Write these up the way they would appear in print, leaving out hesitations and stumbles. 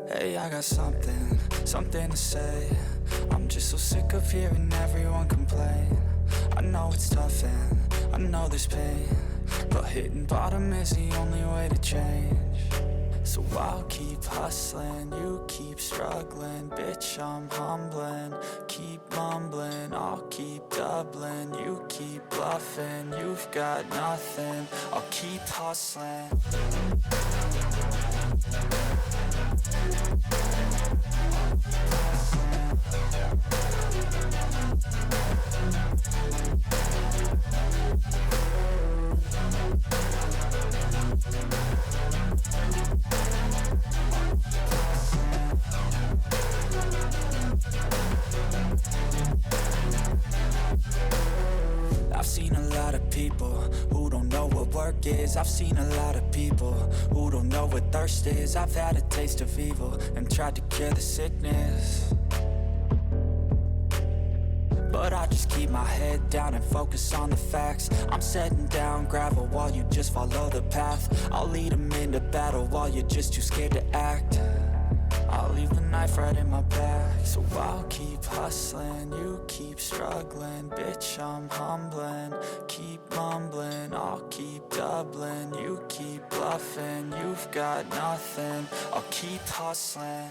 Hey, I got something to say. I'm just so sick of hearing everyone complain. I know it's tough and I know there's pain, but hitting bottom is the only way to change. So I'll keep hustling, you keep struggling. Bitch, I'm humbling, keep mumbling. I'll keep doubling, you keep bluffing. You've got nothing, I'll keep hustling. I've seen a lot of people who don't know what work is. I've seen a lot of people who don't know what thirst is. I've had a taste of evil and tried to cure the sickness, but I just keep my head down and focus on the facts. I'm setting down gravel while you just follow the path. I'll lead them into battle while you're just too scared to act. I'll leave the knife right in my back. So I'll keep hustling, you keep struggling. Bitch, I'm humbling, keep mumbling. I'll keep doubling, you keep bluffing. You've got nothing, I'll keep hustling.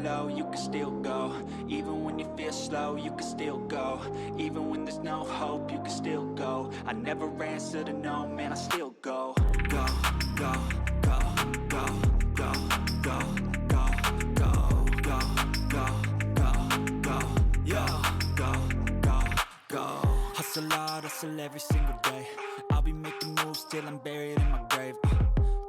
low, you can still go. Even when you feel slow, you can still go. Even when there's no hope, you can still go. I never answer to no, man, I still go. Go, go, go, go, go. hustle every single day. I'll be making moves till I'm buried in my grave.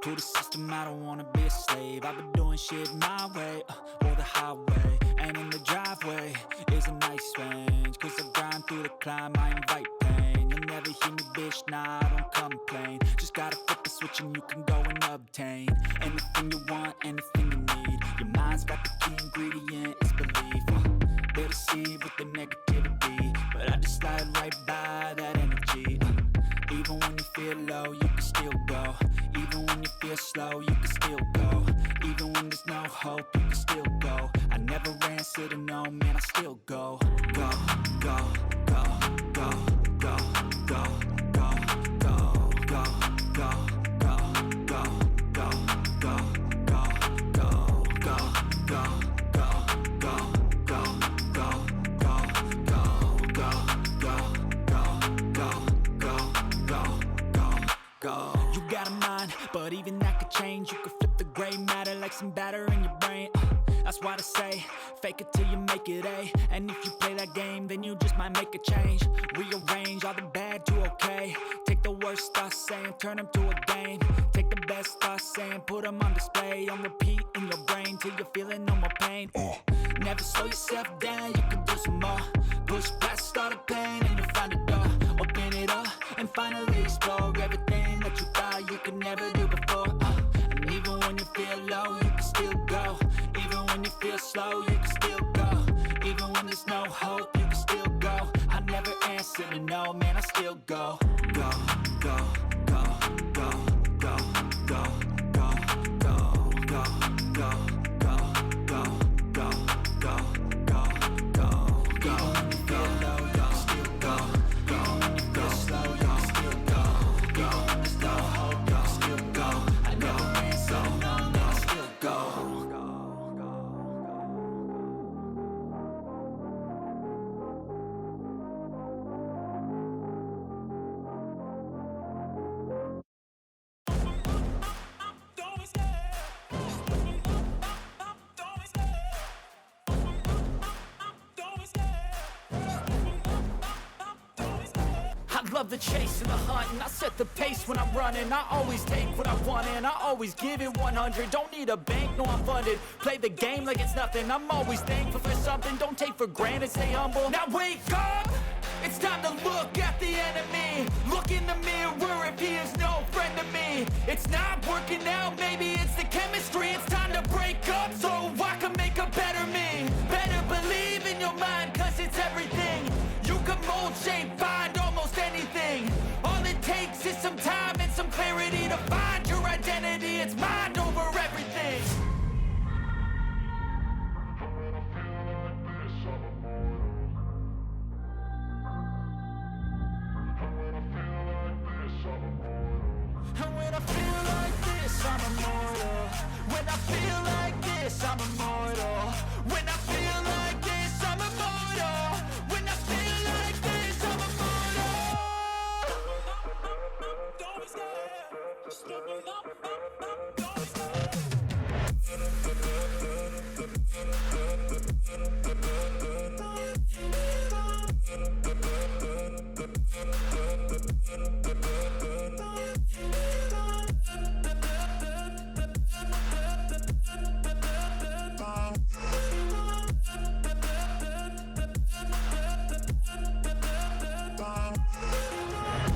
To the system, I don't wanna be a slave. I've been doing shit my way, or the highway. And in the driveway is a nice range. Cause I grind through the climb, I invite pain. You'll never hear me, bitch, nah, I don't complain. Just gotta flip the switch and you can go and obtain anything you want, anything you need. Your mind's got the key ingredient, it's belief. They deceive with the negativity, but I just slide right by that energy. Even when you feel low, you can still go. Even when you feel slow, you can still go. Even when there's no hope, you can still go. I never answer to no, man, I still go. Go, go, go, go, go, go, go, go, go, go, go, go, go, go, go, go, go, go, go, go. You got a mind, but even that could change. You could flip the gray matter like some batter in your brain. That's why they say, fake it till you make it A. And if you play that game, then you just might make a change. Rearrange all the bad to okay. Take the worst thoughts saying, turn them to a game. Take the best thoughts saying, put them on display. On repeat in your brain till you're feeling no more pain. Never slow yourself down, you can do some more. Push past all the pain and you'll find a door. Open it up and finally explore everything that you thought you could never do before. And even when you feel low, you can still go. Even when you feel slow, you can still go. Even when there's no hope, you can still go. I never answer to no, man, I still go. Go, go, go, go, go, go, go, go, go, go, go, go, go, go, go, go. Even when you feel low, you can still go. Even when you feel slow, you can still go. Even when there's no hope, you can still go. I never answer to no, man, I still go. Love the chase and the hunt, and I set the pace when I'm running. I always take what I want and I always give it 100. Don't need a bank, no, I'm funded. Play the game like it's nothing. I'm always thankful for something. Don't take for granted, stay humble. Now wake up, it's time to look at the enemy. Look in the mirror if he is no friend to me. It's not working out, maybe it's the chemistry. It's time to break up so I can make a better me. Better believe in your mind, cause it's everything. You can mold, shape, find almost anything. All it takes is some time and some clarity to find your identity. It's mind over everything. And when I feel like this, I'm immortal. When I feel like this, I'm immortal. When I feel like this, I'm immortal. When I feel like this, I'm immortal. Don't be scared. Just look it up. Don't be scared.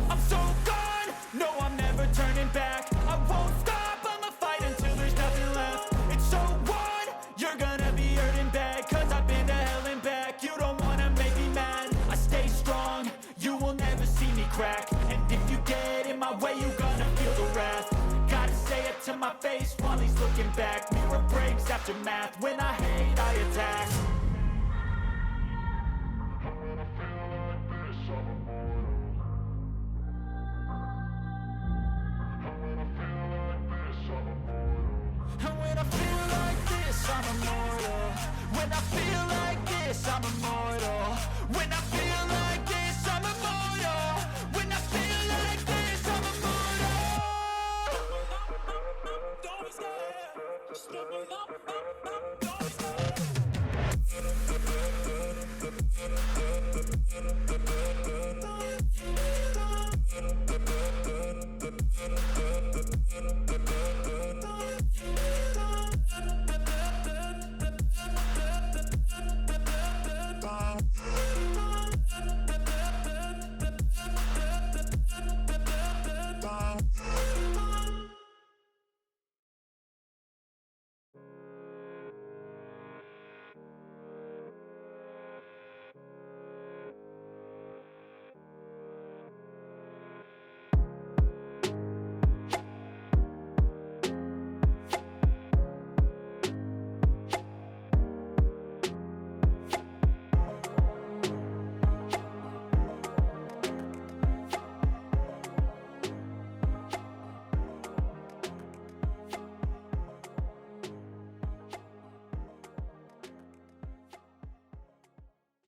I'm so gone, no, I'm never turning back. I won't stop, I'ma fight until there's nothing left. It's so what? You're gonna be hurting bad, cause I've been to hell and back. You don't wanna make me mad, I stay strong. You will never see me crack. And if you get in my way, you gonna feel the wrath. Gotta say it to my face while he's looking back. Mirror breaks after math, when I hate, I attack. And when I feel like this, I'm immortal. When I feel like this, I'm immortal.